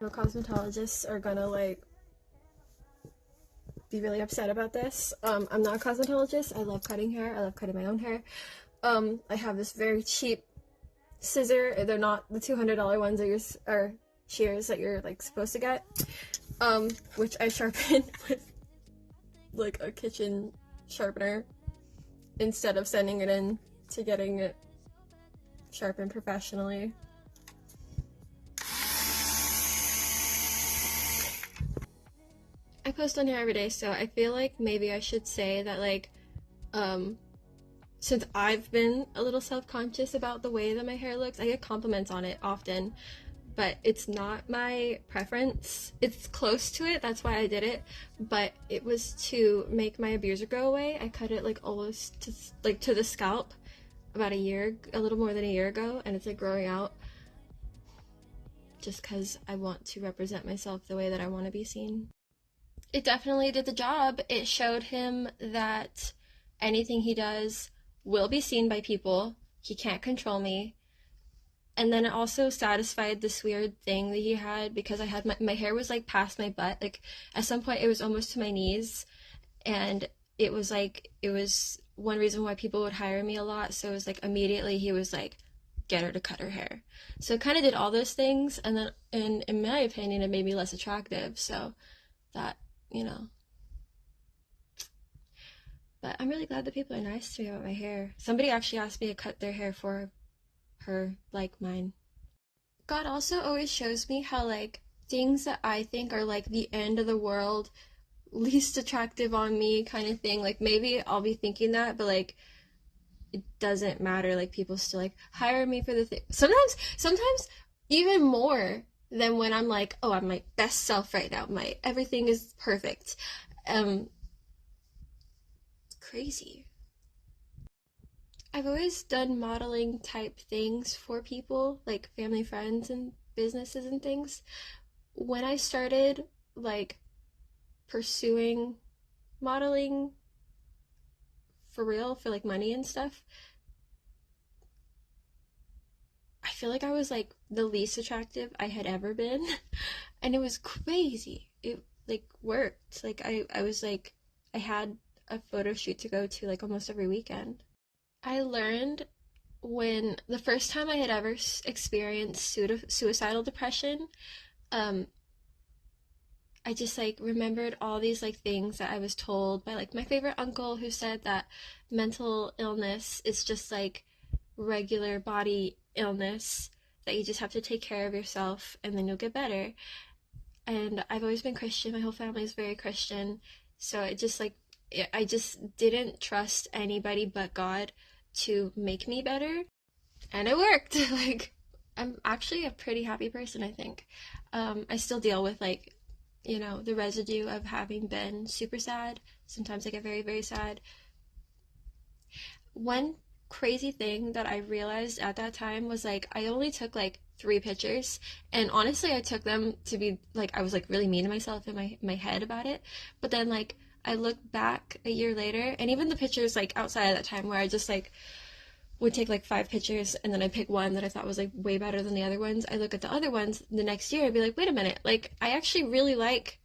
know cosmetologists are gonna like be really upset about this. I'm not a cosmetologist. I love cutting hair. I love cutting my own hair. I have this very cheap scissor. They're not the $200 ones that or shears that you're like supposed to get. Which I sharpen with like a kitchen sharpener instead of sending it in to getting it sharpened professionally. I post on here every day, so I feel like maybe I should say that like since I've been a little self-conscious about the way that my hair looks, I get compliments on it often, but it's not my preference. It's close to it, that's why I did it, but it was to make my abuser go away. I cut it like almost to the scalp about a little more than a year ago, and it's like growing out just because I want to represent myself the way that I want to be seen. It definitely did the job. It showed him that anything he does will be seen by people. He can't control me. And then it also satisfied this weird thing that he had, because I had my hair was like past my butt. Like at some point it was almost to my knees, and it was one reason why people would hire me a lot. So it was like immediately he was like, get her to cut her hair. So it kind of did all those things, and then in my opinion it made me less attractive. So that, you know. But I'm really glad that people are nice to me about my hair. Somebody actually asked me to cut their hair for her like mine. God also always shows me how like things that I think are like the end of the world, least attractive on me kind of thing, like maybe I'll be thinking that, but like it doesn't matter. Like people still like hire me for the thing. Sometimes even more than when I'm like, oh, I'm my best self right now. My everything is perfect. Crazy. I've always done modeling type things for people, like family, friends, and businesses and things. When I started like pursuing modeling for real, for like money and stuff, I feel like I was like the least attractive I had ever been. And it was crazy. It like worked. Like I was like, I had a photo shoot to go to like almost every weekend. I learned when the first time I had ever experienced suicidal depression, um, I just like remembered all these like things that I was told by like my favorite uncle, who said that mental illness is just like regular body illness, that you just have to take care of yourself and then you'll get better. And I've always been Christian, my whole family is very Christian, so it just like I just didn't trust anybody but God to make me better, and it worked. Like I'm actually a pretty happy person, I think. I still deal with like, you know, the residue of having been super sad. Sometimes I get very, very sad. One crazy thing that I realized at that time was like I only took like 3 pictures, and honestly I took them to be like, I was like really mean to myself in my head about it. But then like I look back a year later, and even the pictures like outside of that time where I just like would take like 5 pictures and then I pick one that I thought was like way better than the other ones. I look at the other ones the next year and be like, wait a minute, like I actually really like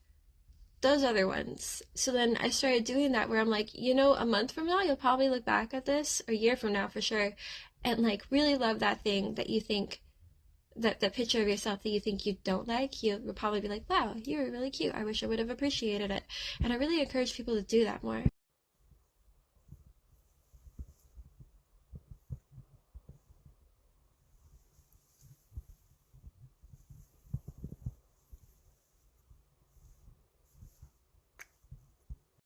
those other ones. So then I started doing that, where I'm like, you know, a month from now you'll probably look back at this, or a year from now for sure, and like really love that thing that you think, that picture of yourself that you think you don't like, you'll probably be like, wow, you were really cute. I wish I would have appreciated it. And I really encourage people to do that more.